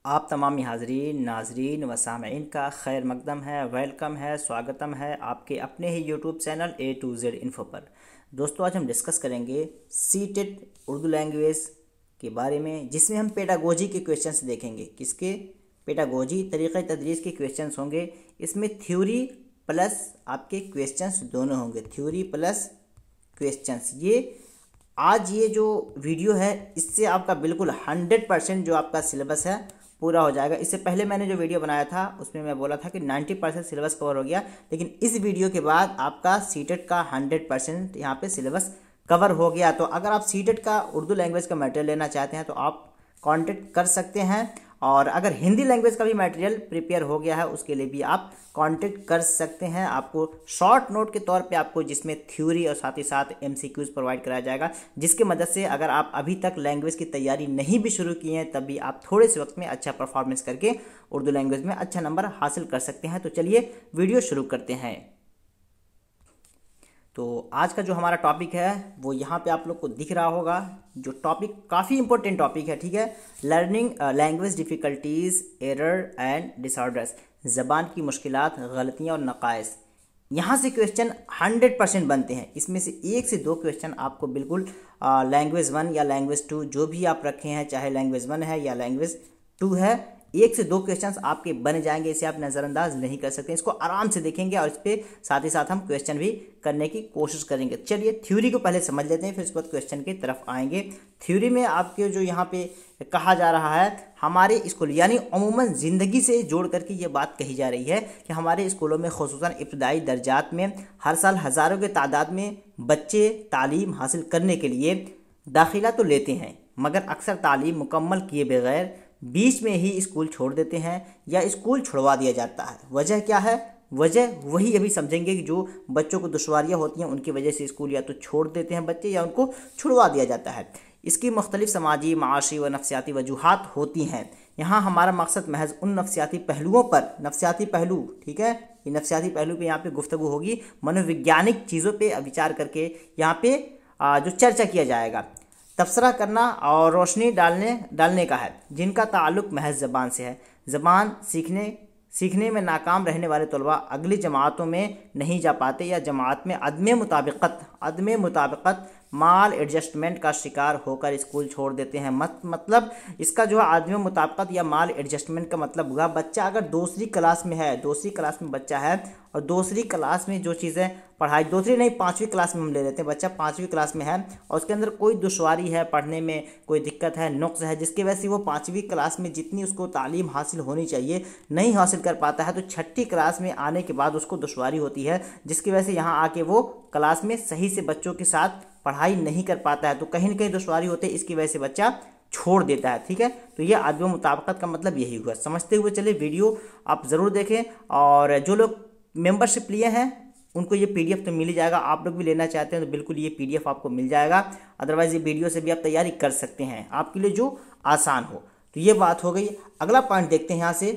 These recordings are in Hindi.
आप तमामी हाज़रीन नाजरीन व सामईन का खैर मकदम है, वेलकम है, स्वागतम है आपके अपने ही YouTube channel A to Z info पर। दोस्तों, आज हम डिस्कस करेंगे सीटेट उर्दू लैंग्वेज के बारे में, जिसमें हम पेडागोजी के क्वेश्चंस देखेंगे। किसके? पेडागोजी, तरीक़े तदरीस के क्वेश्चंस होंगे। इसमें थ्योरी प्लस आपके क्वेश्चंस दोनों होंगे, थ्योरी प्लस क्वेश्चंस। ये जो वीडियो है, इससे आपका बिल्कुल 100% जो आपका सिलेबस है पूरा हो जाएगा। इससे पहले मैंने जो वीडियो बनाया था उसमें मैं बोला था कि 90% सिलेबस कवर हो गया, लेकिन इस वीडियो के बाद आपका सीटेट का 100% यहाँ पे सिलेबस कवर हो गया। तो अगर आप सीटेट का उर्दू लैंग्वेज का मटेरियल लेना चाहते हैं तो आप कांटेक्ट कर सकते हैं, और अगर हिंदी लैंग्वेज का भी मटेरियल प्रिपेयर हो गया है उसके लिए भी आप कांटेक्ट कर सकते हैं। आपको शॉर्ट नोट के तौर पे आपको जिसमें थ्योरी और साथ ही साथ MCQs प्रोवाइड कराया जाएगा, जिसकी मदद से अगर आप अभी तक लैंग्वेज की तैयारी नहीं भी शुरू की हैं तब भी आप थोड़े से वक्त में अच्छा परफॉर्मेंस करके उर्दू लैंग्वेज में अच्छा नंबर हासिल कर सकते हैं। तो चलिए वीडियो शुरू करते हैं। तो आज का जो हमारा टॉपिक है वो यहाँ पे आप लोग को दिख रहा होगा। जो टॉपिक काफ़ी इंपॉर्टेंट टॉपिक है, ठीक है। Learning language difficulties, error and disorders, ज़बान की मुश्किलात, गलतियाँ और नक़ाइस। यहाँ से क्वेश्चन 100% बनते हैं। इसमें से 1 से 2 क्वेश्चन आपको बिल्कुल लैंग्वेज 1 या लैंग्वेज 2 जो भी आप रखे हैं, चाहे लैंग्वेज 1 है या लैंग्वेज 2 है, 1 से 2 क्वेश्चंस आपके बन जाएंगे। इसे आप नज़रअंदाज नहीं कर सकते। इसको आराम से देखेंगे और इस पर साथ ही साथ हम क्वेश्चन भी करने की कोशिश करेंगे। चलिए थ्योरी को पहले समझ लेते हैं, फिर उसके बाद क्वेश्चन की तरफ आएंगे। थ्योरी में आपके जो यहाँ पे कहा जा रहा है, हमारे स्कूल यानी अमूमन ज़िंदगी से जोड़ करके ये बात कही जा रही है कि हमारे स्कूलों में खुसूसन इब्तदाई दर्जात में हर साल हज़ारों के तादाद में बच्चे तालीम हासिल करने के लिए दाखिला तो लेते हैं, मगर अक्सर तालीम मुकम्मल किए बगैर बीच में ही स्कूल छोड़ देते हैं या स्कूल छुड़वा दिया जाता है। वजह क्या है? वजह वही अभी समझेंगे कि जो बच्चों को दुश्वारियाँ होती हैं उनकी वजह से स्कूल या तो छोड़ देते हैं बच्चे या उनको छुड़वा दिया जाता है। इसकी मुख्तलिफ समाजी, माशी व नफ्सियाती वजूहात होती हैं। यहाँ हमारा मकसद महज उन नफ्सियाती पहलुओं पर, नफ्सियाती पहलू, ठीक है, ये नफ्सियाती पहलू पे यहाँ पे गुफ्तगू होगी, मनोवैज्ञानिक चीज़ों पे विचार करके यहाँ पे जो चर्चा किया जाएगा, तबसरा करना और रोशनी डालने का है, जिनका ताल्लुक़ महज ज़बान से है। ज़बान सीखने में नाकाम रहने वाले तलबा अगली जमातों में नहीं जा पाते या जमात में अदम मुताबिकत माल एडजस्टमेंट का शिकार होकर स्कूल छोड़ देते हैं। मतलब इसका जो है अदम मुताबिकत या माल एडजस्टमेंट का मतलब हुआ, बच्चा अगर दूसरी क्लास में है, दूसरी क्लास में बच्चा है और दूसरी क्लास में जो चीज़ें पढ़ाई, दूसरी नहीं 5वीं क्लास में हम ले लेते हैं, बच्चा 5वीं क्लास में है और उसके अंदर कोई दुश्वारी है, पढ़ने में कोई दिक्कत है, नुक्स है, जिसकी वजह से वो 5वीं क्लास में जितनी उसको तालीम हासिल होनी चाहिए नहीं हासिल कर पाता है, तो 6ठी क्लास में आने के बाद उसको दुश्वारी होती है, जिसकी वजह से यहाँ आके वो क्लास में सही से बच्चों के साथ पढ़ाई नहीं कर पाता है। तो कहीं ना कहीं दुश्वारी होती है, इसकी वजह से बच्चा छोड़ देता है, ठीक है। तो ये अदम मुताबिकत का मतलब यही हुआ। समझते हुए चलिए वीडियो आप ज़रूर देखें, और जो लोग मेंबरशिप लिए हैं उनको ये PDF तो मिल ही जाएगा। आप लोग भी लेना चाहते हैं तो बिल्कुल ये PDF आपको मिल जाएगा। अदरवाइज़ ये वीडियो से भी आप तैयारी कर सकते हैं, आपके लिए जो आसान हो। तो ये बात हो गई। अगला पॉइंट देखते हैं यहाँ से,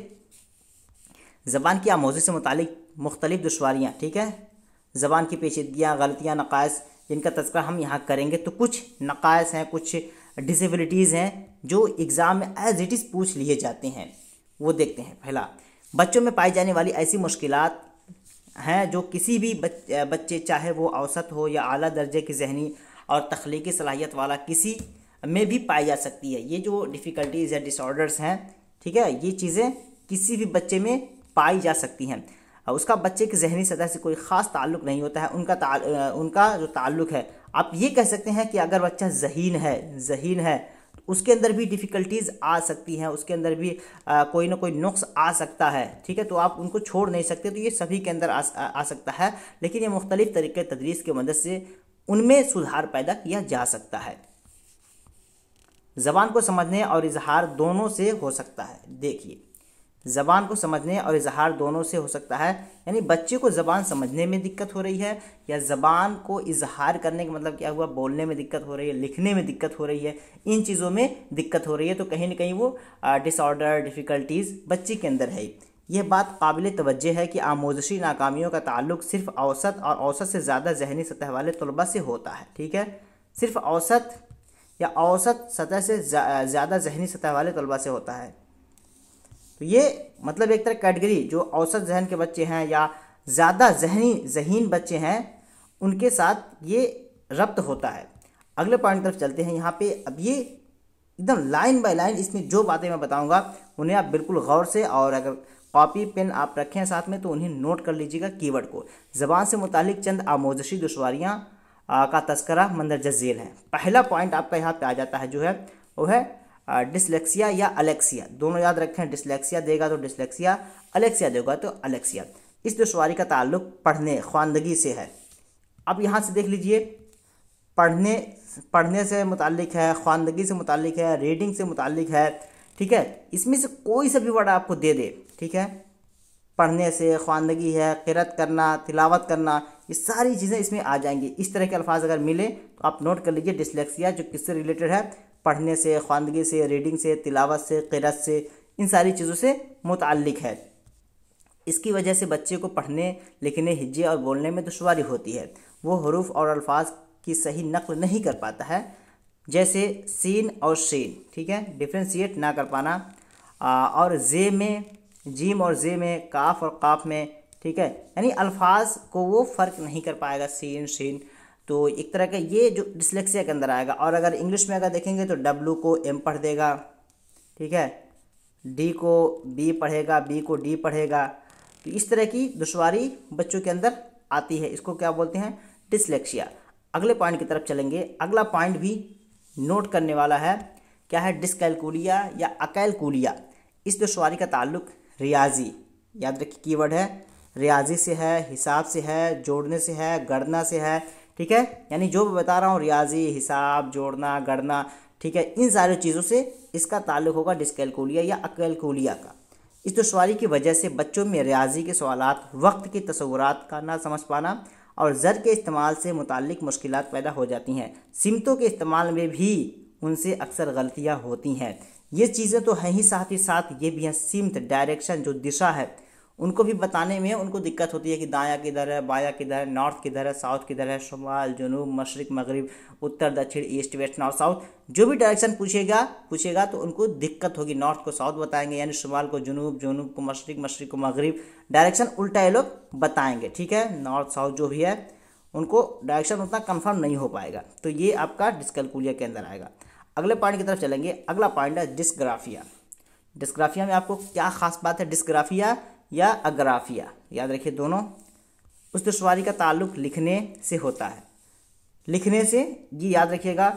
ज़बान की आमोज़ी से मुतालिक मुख्तलिफ दुश्वारियाँ, ठीक है। ज़बान की पेचीदगियाँ, गलतियाँ, नक़ाइस, जिनका तज़किरा हम यहाँ करेंगे। तो कुछ नक़ाइस हैं, कुछ डिसेबिलिटीज़ हैं जो एग्ज़ाम में एज इट इज़ पूछ लिए जाते हैं, वो देखते हैं। पहला, बच्चों में पाई जाने वाली ऐसी मुश्किलात हैं जो किसी भी बच्चे, चाहे वो औसत हो या आला दर्जे की ज़हनी और तख्लीकी सलाहियत वाला, किसी में भी पाई जा सकती है। ये जो डिफ़िकल्टीज़ या डिसऑर्डर्स हैं, ठीक है, ये चीज़ें किसी भी बच्चे में पाई जा सकती हैं। उसका बच्चे की ज़हनी सतह से कोई ख़ास ताल्लुक़ नहीं होता है। उनका जो ताल्लुक़ है, आप ये कह सकते हैं कि अगर बच्चा ज़हीन है तो उसके अंदर भी डिफ़िकल्टीज़ आ सकती हैं, उसके अंदर भी कोई ना कोई नुक्स आ सकता है, ठीक है। तो आप उनको छोड़ नहीं सकते। तो ये सभी के अंदर आ सकता है, लेकिन ये मुख्तलिफ़ तरीक़े तदरीस की मदद से उनमें सुधार पैदा किया जा सकता है। ज़बान को समझने और इजहार दोनों से हो सकता है। देखिए, ज़बान को समझने और इजहार दोनों से हो सकता है, यानी बच्चे को ज़बान समझने में दिक्कत हो रही है या ज़बान को इजहार करने का मतलब क्या हुआ, बोलने में दिक्कत हो रही है, लिखने में दिक्कत हो रही है, इन चीज़ों में दिक्कत हो रही है। तो कहीं ना कहीं वो डिसऑर्डर, डिफ़िकल्टीज़ बच्चे के अंदर है। यह बात काबिल तवज्जो है कि आमोज़शी नाकामियों का ताल्लुक़ सिर्फ औसत और औसत से ज़्यादा ज़हनी सतह वाले तलबा से होता है, ठीक है। सिर्फ औसत या औसत सतह से ज़्यादा ज़हनी सतह वाले तलबा से होता है। तो ये मतलब एक तरह कैटेगरी जो औसत जहन के बच्चे हैं या ज़्यादा जहीन बच्चे हैं उनके साथ ये रब्त होता है। अगले पॉइंट तरफ चलते हैं। यहाँ पे अब ये एकदम लाइन बाय लाइन इसमें जो बातें मैं बताऊंगा उन्हें आप बिल्कुल गौर से, और अगर कॉपी पेन आप रखें साथ में तो उन्हें नोट कर लीजिएगा कीवर्ड को। ज़बान से मुतालिक चंद आमोजशी दुश्वारियाँ का तस्करा मंदरजा झेल है। पहला पॉइंट आपका यहाँ पे आ जाता है जो है वो है डिसलेक्सिया या अलेक्सिया। दोनों याद रखें, डिसलेक्सिया देगा तो डिसलेक्सिया, अलेक्सिया देगा तो अलेक्सिया। इस दुश्वारी का ताल्लुक पढ़ने ख्वानदगी से है। अब यहाँ से देख लीजिए, पढ़ने से मुतालिक है, ख्वानदगी से मुतालिक है, रीडिंग से मुतालिक है, ठीक है। इसमें से कोई सा भी वर्ड आपको दे दे, ठीक है, पढ़ने से, ख्वानदगी है, क़िरात करना, तिलावत करना, ये सारी चीज़ें इसमें आ जाएंगी। इस तरह के अल्फाज अगर मिले तो आप नोट कर लीजिए डिसलेक्सिया जो किससे रिलेटेड है, पढ़ने से, ख्वानदगी से, रीडिंग से, तिलावत से, क़िरात से, इन सारी चीज़ों से मुताल्लिक है। इसकी वजह से बच्चे को पढ़ने, लिखने, हिज्जे और बोलने में दुश्वारी होती है। वो हरूफ और अल्फाज की सही नकल नहीं कर पाता है, जैसे सीन और शीन, ठीक है, डिफ्रेंशिएट ना कर पाना, और जे में, जीम और जे में, काफ और काफ में, ठीक है, यानी अल्फाज को वो फ़र्क नहीं कर पाएगा, सीन शीन। तो एक तरह का ये जो डिसलेक्सिया के अंदर आएगा। और अगर इंग्लिश में अगर देखेंगे तो डब्लू को एम पढ़ देगा, ठीक है, डी को बी पढ़ेगा, बी को डी पढ़ेगा। तो इस तरह की दुश्वारी बच्चों के अंदर आती है, इसको क्या बोलते हैं, डिसलेक्सिया। अगले पॉइंट की तरफ चलेंगे। अगला पॉइंट भी नोट करने वाला है, क्या है, डिस्कैलकुलिया या अकैलकुलिया। इस दुश्वारी का ताल्लुक रियाजी, याद रखिए कीवर्ड है, रियाजी से है, हिसाब से है, जोड़ने से है, गणना से है, ठीक है, यानी जो मैं बता रहा हूँ रियाजी, हिसाब, जोड़ना, गणना, ठीक है, इन सारी चीज़ों से इसका ताल्लुक होगा डिस्कैलकुलिया या अकैलकुलिया का। इस दुश्वारी की वजह से बच्चों में रियाजी के सवालात, वक्त के तस्वुरात का ना समझ पाना और ज़र के इस्तेमाल से मुताल्लिक मुश्किलात पैदा हो जाती हैं। सिमतों के इस्तेमाल में भी उनसे अक्सर गलतियां होती हैं। ये चीज़ें तो हैं ही साथ ये भी हैं, सिमत, डायरेक्शन, जो दिशा है उनको भी बताने में उनको दिक्कत होती है कि दायां किधर है, बायां किधर है, नॉर्थ किधर है, साउथ किधर है, शुमाल, जनूब, मशरिक, मगरिब, उत्तर, दक्षिण, ईस्ट, वेस्ट, नॉर्थ, साउथ, जो भी डायरेक्शन पूछेगा तो उनको दिक्कत होगी। नॉर्थ को साउथ बताएंगे, यानी शुमाल को जनूब, जनूब को मशरिक, मशरिक को मगरिब, डायरेक्शन उल्टा ये लोग बताएंगे, ठीक है। नॉर्थ साउथ जो भी है उनको डायरेक्शन उतना कंफर्म नहीं हो पाएगा, तो ये आपका डिस्कैलकुलिया के अंदर आएगा। अगले पॉइंट की तरफ चलेंगे। अगला पॉइंट है डिस्ग्राफिया। डिस्ग्राफिया में आपको क्या खास बात है, डिस्ग्राफिया या अग्राफिया, याद रखिए दोनों। उस दुश्वारी का ताल्लुक लिखने से होता है, लिखने से, जी याद रखिएगा,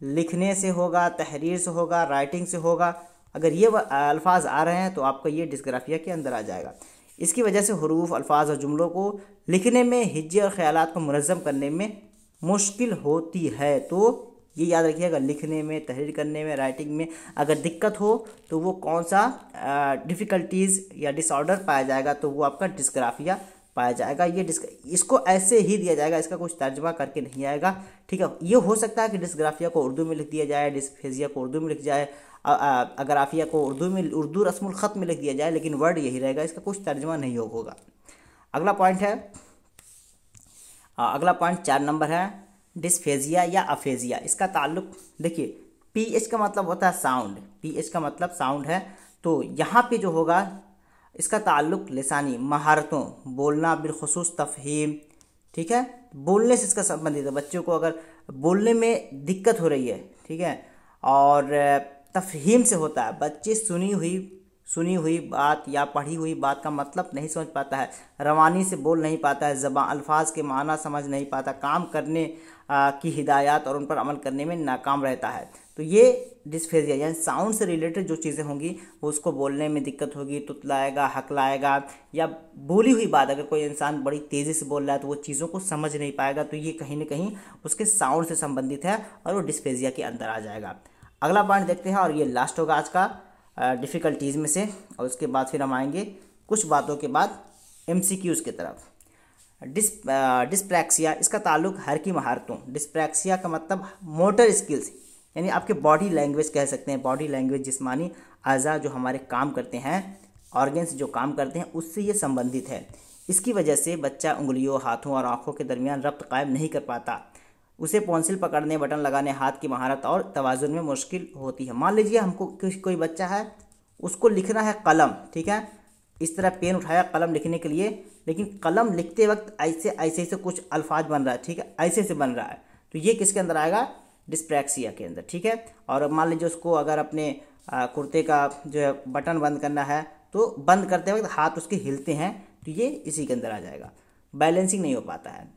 लिखने से होगा, तहरीर से होगा, राइटिंग से होगा। अगर ये अल्फाज आ रहे हैं तो आपका ये डिस्ग्राफिया के अंदर आ जाएगा। इसकी वजह से हरूफ, अल्फाज और जुमलों को लिखने में, हिज्जे और ख्यालात को मुनज़्ज़म करने में मुश्किल होती है। तो ये याद रखिएगा, लिखने में, तहरीर करने में, राइटिंग में अगर दिक्कत हो तो वो कौन सा डिफ़िकल्टीज़ या डिसऑर्डर पाया जाएगा, तो वो आपका डिस्ग्राफिया पाया जाएगा। ये इसको ऐसे ही दिया जाएगा, इसका कुछ तर्जमा करके नहीं आएगा, ठीक है। ये हो सकता है कि डिस्ग्राफिया को उर्दू में लिख दिया जाए, डिस्फेजिया को उर्दू में लिख जाए, अग्राफिया को उर्दू रस्मुल ख़त में लिख दिया जाए, लेकिन वर्ड यही रहेगा, इसका कुछ तर्जमा नहीं होगा। अगला पॉइंट है, अगला पॉइंट 4 नंबर है डिस्फेजिया या अफेजिया। इसका ताल्लुक देखिए, पीएच का मतलब होता है साउंड, पीएच का मतलब साउंड है। तो यहाँ पे जो होगा इसका ताल्लुक लिसानी महारतों, बोलना, बिलखुसूस तफहीम, ठीक है, बोलने से इसका संबंधित है। बच्चों को अगर बोलने में दिक्कत हो रही है, ठीक है, और तफहीम से होता है, बच्चे सुनी हुई बात या पढ़ी हुई बात का मतलब नहीं समझ पाता है, रवानी से बोल नहीं पाता है, ज़बान अल्फाज के माना समझ नहीं पाता, काम करने की हिदायत और उन पर अमल करने में नाकाम रहता है। तो ये डिस्फेजिया यानी साउंड से रिलेटेड जो चीज़ें होंगी वो उसको बोलने में दिक्कत होगी, तुतलाएगा, हकलाएगा, या बोली हुई बात अगर कोई इंसान बड़ी तेज़ी से बोल रहा है तो वो चीज़ों को समझ नहीं पाएगा। तो ये कहीं ना कहीं उसके साउंड से संबंधित है और वो डिस्फेजिया के अंदर आ जाएगा। अगला पॉइंट देखते हैं और ये लास्ट होगा आज का डिफ़िकल्टीज़ में से, और उसके बाद फिर हम आएंगे कुछ बातों के बाद MCQs की तरफ। डिस्प्रैक्सिया, इसका ताल्लुक हर की महारतों, डिस्प्रैक्सिया का मतलब मोटर स्किल्स, यानी आपके बॉडी लैंग्वेज कह सकते हैं, बॉडी लैंग्वेज, जिस्मानी अज़ा जो हमारे काम करते हैं, ऑर्गन्स जो काम करते हैं, उससे ये संबंधित है। इसकी वजह से बच्चा उंगलियों, हाथों और आँखों के दरमियान रब्त कायम नहीं कर पाता, उसे पेंसिल पकड़ने, बटन लगाने, हाथ की महारत और तवाज़ुन में मुश्किल होती है। मान लीजिए हमको कोई बच्चा है उसको लिखना है कलम, ठीक है। इस तरह पेन उठाया कलम लिखने के लिए, लेकिन कलम लिखते वक्त ऐसे ऐसे से कुछ अल्फाज बन रहा है, ठीक है, ऐसे से बन रहा है, तो ये किसके अंदर आएगा, डिस्प्रैक्सिया के अंदर, ठीक है। और मान लीजिए उसको अगर अपने कुर्ते का जो है बटन बंद करना है तो बंद करते वक्त हाथ उसके हिलते हैं, तो ये इसी के अंदर आ जाएगा। बैलेंसिंग नहीं हो पाता है।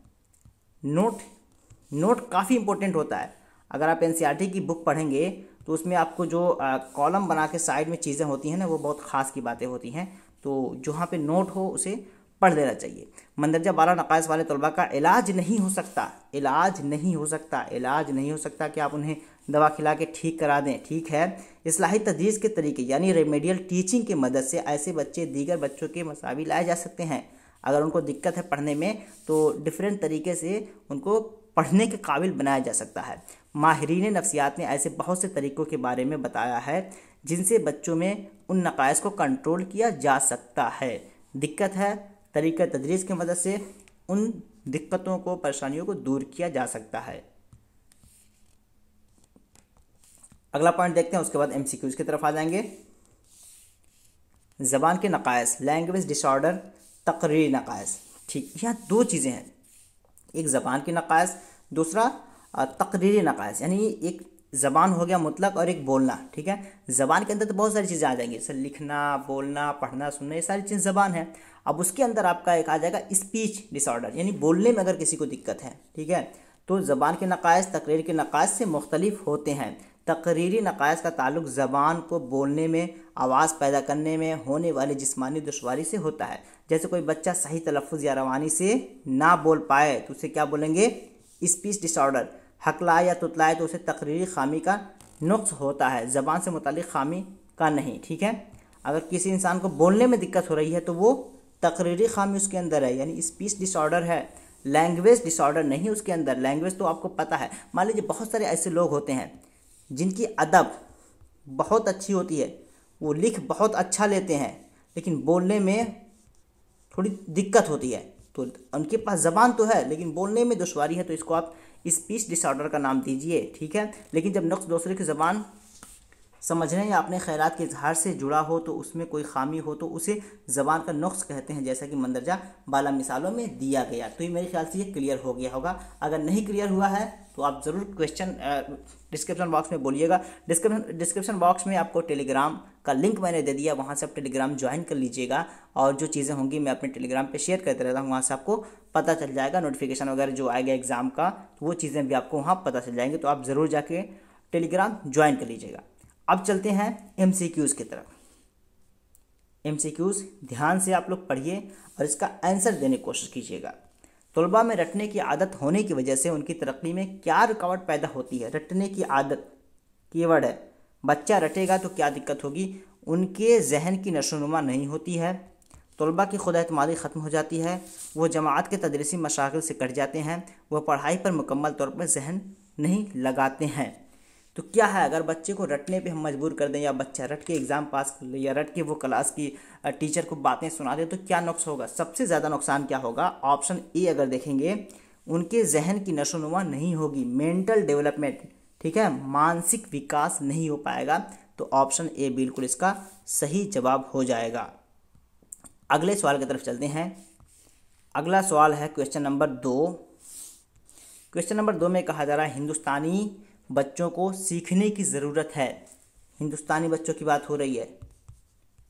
नोट काफ़ी इंपॉर्टेंट होता है। अगर आप एनसीईआरटी की बुक पढ़ेंगे तो उसमें आपको जो कॉलम बना के साइड में चीज़ें होती हैं ना, वो बहुत ख़ास की बातें होती हैं, तो जहाँ पे नोट हो उसे पढ़ लेना चाहिए। मंदरजा बाला नकाइस वाले तलबा का इलाज नहीं हो सकता, इलाज नहीं हो सकता, इलाज नहीं हो सकता कि आप उन्हें दवा खिला के ठीक करा दें, ठीक है। इस्लाही तदरीस के तरीके यानी रेमेडियल टीचिंग की मदद से ऐसे बच्चे दीगर बच्चों के मसावी लाए जा सकते हैं। अगर उनको दिक्कत है पढ़ने में तो डिफरेंट तरीके से उनको पढ़ने के काबिल बनाया जा सकता है। माहिरीन नफ्सियात ने ऐसे बहुत से तरीक़ों के बारे में बताया है जिनसे बच्चों में उन नकाइस को कंट्रोल किया जा सकता है। दिक्कत है, तरीक़ा तदरीस की मदद से उन दिक्कतों को, परेशानियों को दूर किया जा सकता है। अगला पॉइंट देखते हैं, उसके बाद एमसीक्यूज़ की तरफ आ जाएंगे। ज़बान के नकाइस, लैंग्वेज डिसऑर्डर, तकरीरी नकाइस, ठीक। यहाँ दो चीज़ें हैं, एक ज़बान के नकाइस, दूसरा तकरीरी नकाइस। यानी एक ज़बान हो गया मुतलक और एक बोलना, ठीक है। ज़बान के अंदर तो बहुत सारी चीज़ें आ जाएंगी, जैसे लिखना, बोलना, पढ़ना, सुनना, ये सारी चीज़ ज़बान है। अब उसके अंदर आपका एक आ जाएगा स्पीच डिसऑर्डर, यानी बोलने में अगर किसी को दिक्कत है, ठीक है, तो ज़बान के नकाइस तकरीर के नकाइस से मुख्तलिफ होते हैं। तकरीरी नकाइस का ताल्लुक ज़बान को बोलने में, आवाज़ पैदा करने में होने वाली जिस्मानी दुश्वारी से होता है। जैसे कोई बच्चा सही तलफ़ुज़ या रवानी से ना बोल पाए तो उसे क्या बोलेंगे, स्पीच डिसऑर्डर। हकलाए या तुतलाए तो उसे तकरीरी खामी का नुक्स होता है, ज़बान से मुतालिक खामी का नहीं, ठीक है। अगर किसी इंसान को बोलने में दिक्कत हो रही है तो वो तकरीरी खामी उसके अंदर है, यानी स्पीच डिसऑर्डर है, लैंग्वेज डिसऑर्डर नहीं उसके अंदर। लैंग्वेज तो आपको पता है, मान लीजिए बहुत सारे ऐसे लोग होते हैं जिनकी अदब बहुत अच्छी होती है, वो लिख बहुत अच्छा लेते हैं, लेकिन बोलने में थोड़ी दिक्कत होती है, तो उनके पास ज़बान तो है लेकिन बोलने में दुश्वारी है, तो इसको आप स्पीच डिसऑर्डर का नाम दीजिए, ठीक है। लेकिन जब नुक्स दूसरे की ज़बान समझने या अपने ख़यालात के इजहार से जुड़ा हो, तो उसमें कोई खामी हो, तो उसे ज़बान का नुक्स कहते हैं, जैसा कि मंदरजा बाला मिसालों में दिया गया। तो ये मेरे ख्याल से ये क्लियर हो गया होगा। अगर नहीं क्लियर हुआ है तो आप ज़रूर क्वेश्चन डिस्क्रिप्शन बॉक्स में बोलिएगा। डिस्क्रिप्शन बॉक्स में आपको टेलीग्राम का लिंक मैंने दे दिया, वहाँ से आप टेलीग्राम ज्वाइन कर लीजिएगा, और जो चीज़ें होंगी मैं अपने टेलीग्राम पे शेयर करते रहता हूँ, वहाँ से आपको पता चल जाएगा। नोटिफिकेशन वगैरह जो आएगा एग्ज़ाम का, तो वो चीज़ें भी आपको वहाँ पता चल जाएंगी, तो आप ज़रूर जाके टेलीग्राम ज्वाइन कर लीजिएगा। अब चलते हैं एमसीक्यूज़ की तरफ। एमसीक्यूज़ ध्यान से आप लोग पढ़िए और इसका आंसर देने की कोशिश कीजिएगा। तलबा में रटने की आदत होने की वजह से उनकी तरक्की में क्या रुकावट पैदा होती है। रटने की आदत कीवर्ड है, बच्चा रटेगा तो क्या दिक्कत होगी, उनके जहन की नशोनुमा नहीं होती है, तलबा की खुद एतमादी ख़त्म हो जाती है, वो जमात के तदरीसी मशागिल से कट जाते हैं, वह पढ़ाई पर मुकम्मल तौर पर जहन नहीं लगाते हैं। तो क्या है, अगर बच्चे को रटने पे हम मजबूर कर दें, या बच्चा रट के एग्ज़ाम पास कर ले, या रट के वो क्लास की टीचर को बातें सुना दे, तो क्या नुक्स होगा। सबसे ज़्यादा नुकसान क्या होगा, ऑप्शन ए अगर देखेंगे, उनके जहन की नशोनुमा नहीं होगी, मेंटल डेवलपमेंट, ठीक है, मानसिक विकास नहीं हो पाएगा। तो ऑप्शन ए बिल्कुल इसका सही जवाब हो जाएगा। अगले सवाल की तरफ चलते हैं। अगला सवाल है क्वेश्चन नंबर 2। क्वेश्चन नंबर 2 में कहा जा रहा है हिंदुस्तानी बच्चों को सीखने की ज़रूरत है। हिंदुस्तानी बच्चों की बात हो रही है,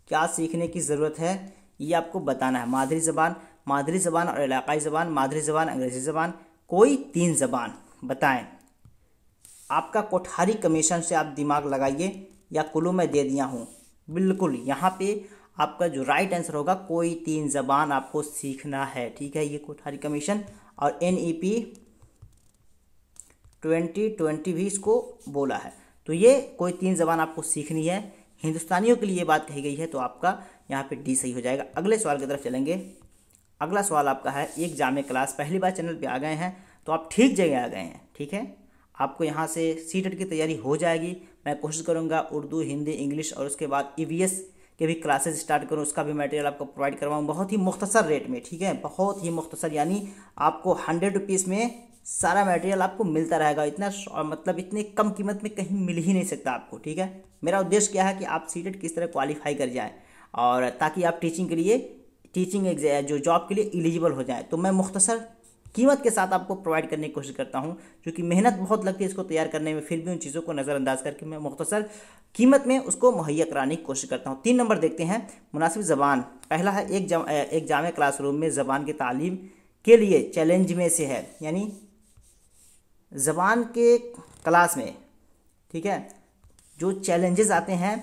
क्या सीखने की ज़रूरत है ये आपको बताना है। मादरी ज़बान और इलाक़ाई ज़बान, मादरी ज़बान, अंग्रेज़ी ज़बान, कोई 3 ज़बान बताएं। आपका कोठारी कमीशन से आप दिमाग लगाइए, या कुल्लू मैं दे दिया हूँ, बिल्कुल यहाँ पे आपका जो राइट आंसर होगा, कोई 3 ज़बान आपको सीखना है, ठीक है। ये कोठारी कमीशन और NEP 2020 भी इसको बोला है, तो ये कोई 3 ज़बान आपको सीखनी है। हिंदुस्तानियों के लिए ये बात कही गई है, तो आपका यहाँ पे डी सही हो जाएगा। अगले सवाल की तरफ चलेंगे। अगला सवाल आपका है, एक जामे क्लास, पहली बार चैनल पे आ गए हैं तो आप ठीक जगह आ गए हैं, ठीक है। आपको यहाँ से सीटेट की तैयारी हो जाएगी। मैं कोशिश करूँगा उर्दू, हिंदी, इंग्लिश और उसके बाद EVS के भी क्लासेस स्टार्ट करूँ, उसका भी मटेरियल आपको प्रोवाइड करवाऊँ बहुत ही मुख्तसर रेट में, ठीक है, बहुत ही मुख्तसर, यानी आपको 100 रुपीज़ में सारा मटेरियल आपको मिलता रहेगा, मतलब इतने कम कीमत में कहीं मिल ही नहीं सकता आपको, ठीक है। मेरा उद्देश्य क्या है कि आप सीटेट किस तरह क्वालिफाई कर जाएं और ताकि आप टीचिंग जो जॉब के लिए एलिजिबल हो जाएं। तो मैं मुख्तसर कीमत के साथ आपको प्रोवाइड करने की कोशिश करता हूं, क्योंकि मेहनत बहुत लगती है इसको तैयार करने में, फिर भी उन चीज़ों को नज़रअंदाज करके मैं मुख्तसर कीमत में उसको मुहैया कराने की कोशिश करता हूं। 3 नंबर देखते हैं, मुनासिब ज़बान। पहला है एक जामे क्लासरूम में ज़बान की तालीम के लिए चैलेंज में से है, यानी ज़बान के क्लास में, ठीक है, जो चैलेंजेस आते हैं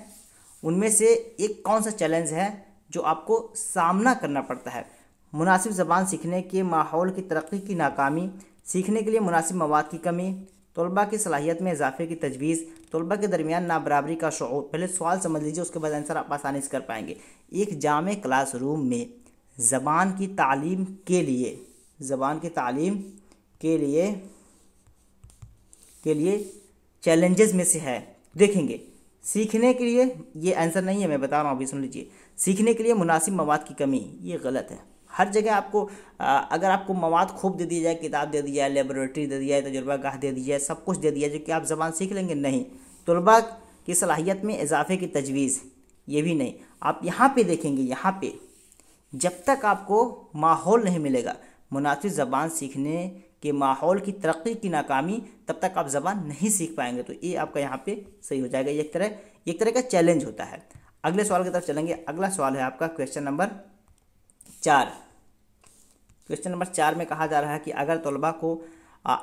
उनमें से एक कौन सा चैलेंज है जो आपको सामना करना पड़ता है। मुनासिब ज़बान सीखने के माहौल की तरक्की की नाकामी, सीखने के लिए मुनासिब मवाद की कमी, तलबा की सलाहियत में इजाफे की तजवीज़, तलबा के दरमियान नाबराबरी का शऊर। पहले सवाल समझ लीजिए, उसके बाद आंसर आप आसानी से कर पाएंगे। एक जामे क्लासरूम में ज़बान की तालीम के लिए चैलेंजेस में से है। देखेंगे, सीखने के लिए, ये आंसर नहीं है, मैं बता रहा हूँ, अभी सुन लीजिए। सीखने के लिए मुनासिब मवाद की कमी, ये गलत है। हर जगह आपको अगर आपको मवाद खूब दे दिया जाए, किताब दे दी जाए, लेबोरेटरी दे दी जाए, तजुर्बा गाह दे दी जाए, सब कुछ दे दिया जाए, जो कि आप ज़बान सीख लेंगे, नहीं। तलबा की सलाहियत में इजाफे की तजवीज़, ये भी नहीं। आप यहाँ पे देखेंगे, यहाँ पे जब तक आपको माहौल नहीं मिलेगा, मुनासिब ज़बान सीखने के माहौल की तरक्की की नाकामी, तब तक आप ज़बान नहीं सीख पाएंगे। तो ये आपका यहाँ पे सही हो जाएगा। एक तरह का चैलेंज होता है। अगले सवाल की तरफ चलेंगे। अगला सवाल है आपका क्वेश्चन नंबर 4। क्वेश्चन नंबर 4 में कहा जा रहा है कि अगर तलबा को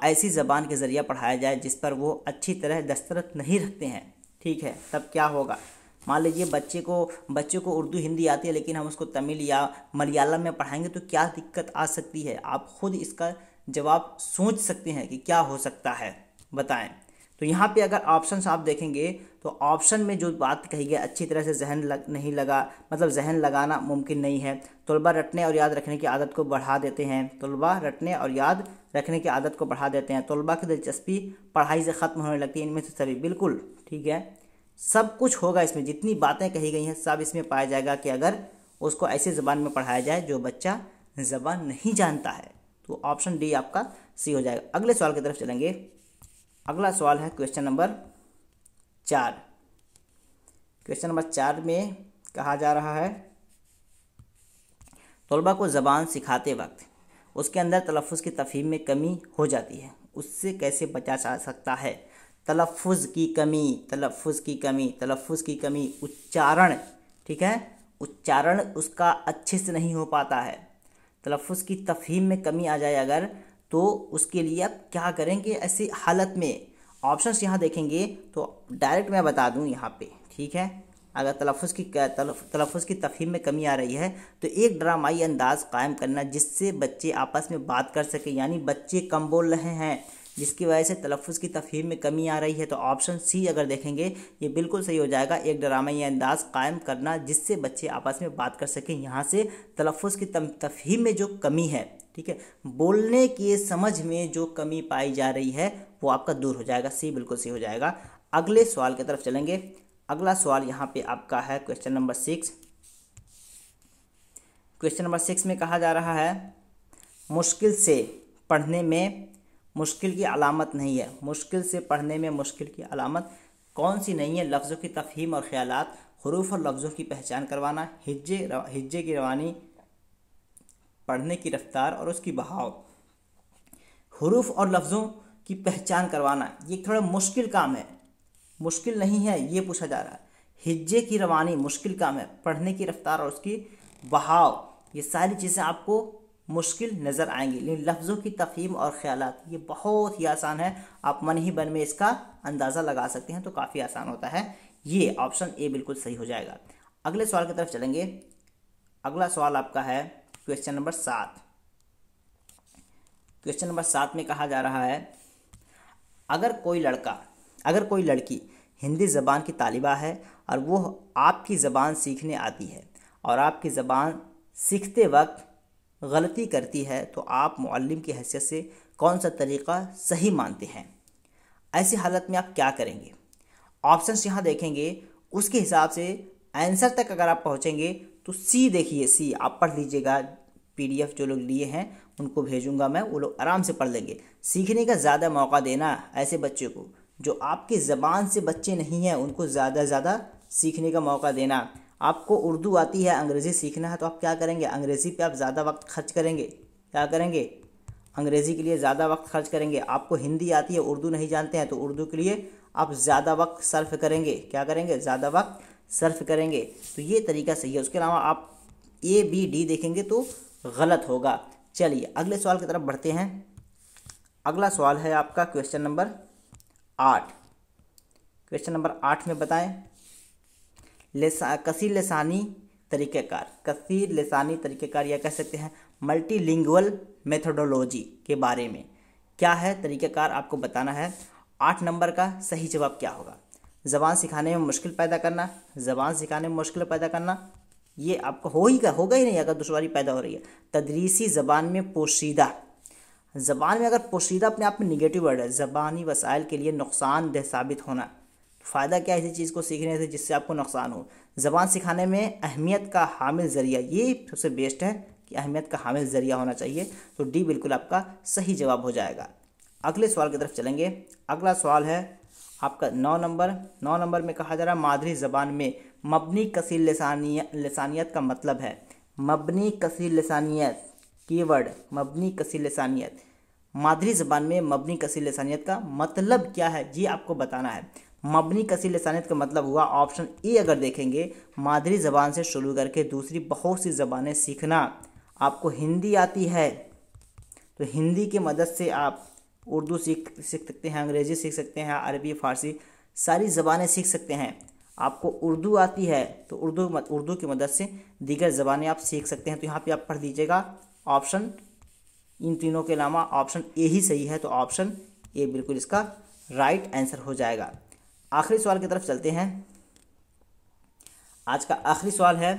ऐसी ज़बान के ज़रिए पढ़ाया जाए जिस पर वो अच्छी तरह दस्तरत नहीं रखते हैं, ठीक है, तब क्या होगा। मान लीजिए बच्चे को उर्दू हिंदी आती है, लेकिन हम उसको तमिल या मलयालम में पढ़ाएंगे तो क्या दिक्कत आ सकती है। आप खुद इसका जवाब सोच सकते हैं कि क्या हो सकता है, बताएं। तो यहाँ पे अगर ऑप्शंस आप देखेंगे तो ऑप्शन में जो बात कही गई, अच्छी तरह से जहन लगाना मुमकिन नहीं है। तलबा रटने और याद रखने की आदत को बढ़ा देते हैं। तलबा की दिलचस्पी पढ़ाई से ख़त्म होने लगती है। इनमें से सभी बिल्कुल ठीक है, सब कुछ होगा इसमें। जितनी बातें कही गई हैं सब इसमें पाया जाएगा कि अगर उसको ऐसी ज़बान में पढ़ाया जाए जो बच्चा ज़बान नहीं जानता है। तो ऑप्शन डी आपका सी हो जाएगा। अगले सवाल की तरफ चलेंगे। अगला सवाल है क्वेश्चन नंबर 4। क्वेश्चन नंबर 4 में कहा जा रहा है, तलबा को ज़बान सिखाते वक्त उसके अंदर तलफ़्फ़ुज़ की तफ़हीम में कमी हो जाती है, उससे कैसे बचा जा सकता है। तलफ़्फ़ुज़ की कमी, उच्चारण, ठीक है, उच्चारण उसका अच्छे से नहीं हो पाता है। तलफ़्फ़ुज़ की तफ़हीम में कमी आ जाए अगर, तो उसके लिए आप क्या करेंगे ऐसी हालत में। ऑप्शंस यहाँ देखेंगे तो डायरेक्ट मैं बता दूँ यहाँ पे, ठीक है। अगर तलफ़्फ़ुज़ की तफ़हीम में कमी आ रही है तो एक ड्रामाई अंदाज़ कायम करना जिससे बच्चे आपस में बात कर सकें, यानी बच्चे कम बोल रहे हैं जिसकी वजह से तलफ़्फ़ुज़ की तफ़हीम में कमी आ रही है। तो ऑप्शन सी अगर देखेंगे ये बिल्कुल सही हो जाएगा। एक ड्रामाई अंदाज़ कायम करना जिससे बच्चे आपस में बात कर सकें, यहाँ से तलफ़्फ़ुज़ की तफ़हीम में जो कमी है, ठीक है, बोलने की समझ में जो कमी पाई जा रही है वो आपका दूर हो जाएगा। सी बिल्कुल सही हो जाएगा। अगले सवाल की तरफ चलेंगे। अगला सवाल यहाँ पे आपका है क्वेश्चन नंबर 6। क्वेश्चन नंबर 6 में कहा जा रहा है, मुश्किल से पढ़ने में मुश्किल की अलामत नहीं है। मुश्किल से पढ़ने में मुश्किल की अलामत कौन सी नहीं है। लफ्ज़ों की तफ़हीम और ख़यालात, हुरूफ और लफ्ज़ों की पहचान करवाना, हिज्जे की रवानी, पढ़ने की रफ्तार और उसकी बहाव। हुरूफ और लफ्ज़ों की पहचान करवाना ये थोड़ा मुश्किल काम है, मुश्किल नहीं है ये पूछा जा रहा है। हिज्जे की रवानी मुश्किल काम है। पढ़ने की रफ्तार और उसकी बहाव, ये सारी चीज़ें आपको मुश्किल नज़र आएंगी। लेकिन लफ्ज़ों की तफ़हीम और ख़यालात ये बहुत ही आसान है। आप मन ही मन में इसका अंदाज़ा लगा सकते हैं, तो काफ़ी आसान होता है। ये ऑप्शन ए बिल्कुल सही हो जाएगा। अगले सवाल की तरफ चलेंगे। अगला सवाल आपका है क्वेश्चन नंबर 7। क्वेश्चन नंबर 7 में कहा जा रहा है, अगर कोई लड़की हिंदी ज़बान की तालिबा है और वो आपकी ज़बान सीखने आती है और आपकी ज़बान सीखते वक्त गलती करती है, तो आप मुअल्लिम की हैसियत से कौन सा तरीक़ा सही मानते हैं। ऐसी हालत में आप क्या करेंगे। ऑप्शंस यहाँ देखेंगे, उसके हिसाब से आंसर तक अगर आप पहुँचेंगे तो सी देखिए, सी आप पढ़ लीजिएगा, PDF जो लोग लिए हैं उनको भेजूंगा मैं, वो लोग आराम से पढ़ लेंगे। सीखने का ज़्यादा मौका देना ऐसे बच्चे को जो आपकी ज़बान से बच्चे नहीं हैं, उनको ज़्यादा से ज़्यादा सीखने का मौका देना। आपको उर्दू आती है, अंग्रेज़ी सीखना है तो आप क्या करेंगे, अंग्रेज़ी पे आप ज़्यादा वक्त खर्च करेंगे। क्या करेंगे, अंग्रेज़ी के लिए ज़्यादा वक्त खर्च करेंगे। आपको हिंदी आती है, उर्दू नहीं जानते हैं तो उर्दू के लिए आप ज़्यादा वक्त सर्फ करेंगे। क्या करेंगे, ज़्यादा वक्त सर्फ करेंगे। तो ये तरीका सही है। उसके अलावा आप ABD देखेंगे तो गलत होगा। चलिए अगले सवाल की तरफ बढ़ते हैं। अगला सवाल है आपका क्वेश्चन नंबर 8। क्वेश्चन नंबर 8 में बताएं कसीर लसानी तरीक़ेकार। कसीर लसानी तरीक़ेकार या कह सकते हैं मल्टीलिंगुअल मेथोडोलॉजी के बारे में क्या है तरीक़ेकार, आपको बताना है। 8 नंबर का सही जवाब क्या होगा। ज़बान सिखाने में मुश्किल पैदा करना, ज़बान सिखाने में मुश्किल पैदा करना, ये आपको होगा ही नहीं अगर दुश्वारी पैदा हो रही है। तदरीसी ज़बान में पोशीदा, ज़बान में अगर पोशीदा अपने आप में निगेटिव वर्ड है, ज़बानी वसाइल के लिए नुकसानदेह साबित होना। फ़ायदा क्या है इसी चीज़ को सीखने से जिससे आपको नुकसान हो। ज़बान सिखाने में अहमियत का हामिल ज़रिया, ये सबसे बेस्ट है कि अहमियत का हामिल ज़रिया होना चाहिए। तो डी बिल्कुल आपका सही जवाब हो जाएगा। अगले सवाल की तरफ चलेंगे। अगला सवाल है आपका 9 नंबर। 9 नंबर में कहा जा रहा है मादरी ज़बान में मबनी कसीर लसानियत का मतलब है। मबनी कसीर लसानियत, कीवर्ड मबनी कसीर लसानियत। मादरी ज़बान में मबनी कसीर लसानियत का मतलब क्या है, ये आपको बताना है। मबनी कसीर लसानियत का मतलब हुआ ऑप्शन ए अगर देखेंगे, मादरी ज़बान से शुरू करके दूसरी बहुत सी ज़बानें सीखना। आपको हिंदी आती है तो हिंदी की मदद से आप उर्दू सीख सकते हैं, अंग्रेज़ी सीख सकते हैं, अरबी, फ़ारसी सारी ज़बानें सीख सकते हैं। आपको उर्दू आती है तो उर्दू की मदद से दीगर ज़बानें आप सीख सकते हैं। तो यहाँ पे आप पढ़ दीजिएगा ऑप्शन, इन तीनों के अलावा ऑप्शन ए ही सही है। तो ऑप्शन ए बिल्कुल इसका राइट आंसर हो जाएगा। आखिरी सवाल की तरफ चलते हैं। आज का आखिरी सवाल है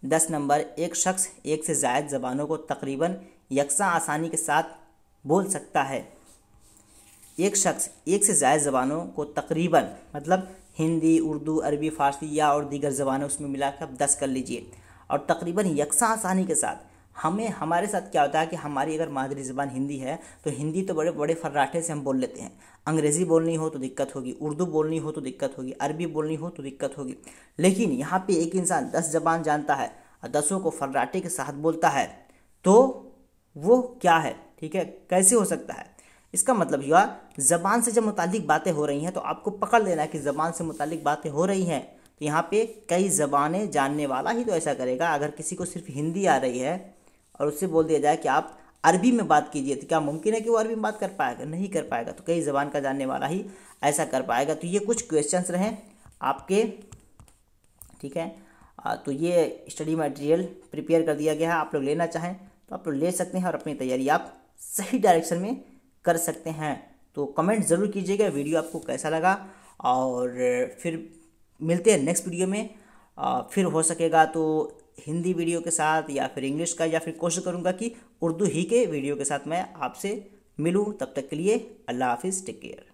10 नंबर। एक शख्स एक से ज़ायद ज़बानों को तकरीबन यकसा आसानी के साथ बोल सकता है। एक शख्स एक से ज़ायद ज़बानों को तकरीबन मतलब हिंदी, उर्दू, अरबी, फ़ारसी या और दीगर ज़बानें उसमें मिलाकर आप 10 कर लीजिए। और तकरीबन यकसा आसानी के साथ हमारे साथ क्या होता है कि हमारी अगर मादरी ज़बान हिंदी है तो हिंदी तो बड़े बड़े फर्राटे से हम बोल लेते हैं। अंग्रेज़ी बोलनी हो तो दिक्कत होगी, उर्दू बोलनी हो तो दिक्कत होगी, अरबी बोलनी हो तो दिक्कत होगी। लेकिन यहाँ पे एक इंसान 10 ज़बान जानता है और 10 को फर्राटे के साथ बोलता है तो वो क्या है, ठीक है, कैसे हो सकता है। इसका मतलब हुआ ज़बान से जब मुतालिक बातें हो रही हैं तो आपको पकड़ लेना है कि ज़बान से मुतालिक बातें हो रही हैं तो यहाँ पे कई ज़बानें जानने वाला ही तो ऐसा करेगा। अगर किसी को सिर्फ हिंदी आ रही है और उससे बोल दिया जाए कि आप अरबी में बात कीजिए तो क्या मुमकिन है कि वो अरबी में बात कर पाएगा, नहीं कर पाएगा। तो कई ज़बान का जानने वाला ही ऐसा कर पाएगा। तो ये कुछ क्वेश्चंस रहे आपके, ठीक है। तो ये स्टडी मटेरियल प्रिपेयर कर दिया गया है। आप लोग लेना चाहें तो आप लोग ले सकते हैं और अपनी तैयारी आप सही डायरेक्शन में कर सकते हैं। तो कमेंट ज़रूर कीजिएगा वीडियो आपको कैसा लगा और फिर मिलते हैं नेक्स्ट वीडियो में। फिर हो सकेगा तो हिंदी वीडियो के साथ या फिर इंग्लिश का, या फिर कोशिश करूँगा कि उर्दू ही के वीडियो के साथ मैं आपसे मिलूँ। तब तक के लिए अल्लाह हाफिज़, टेक केयर।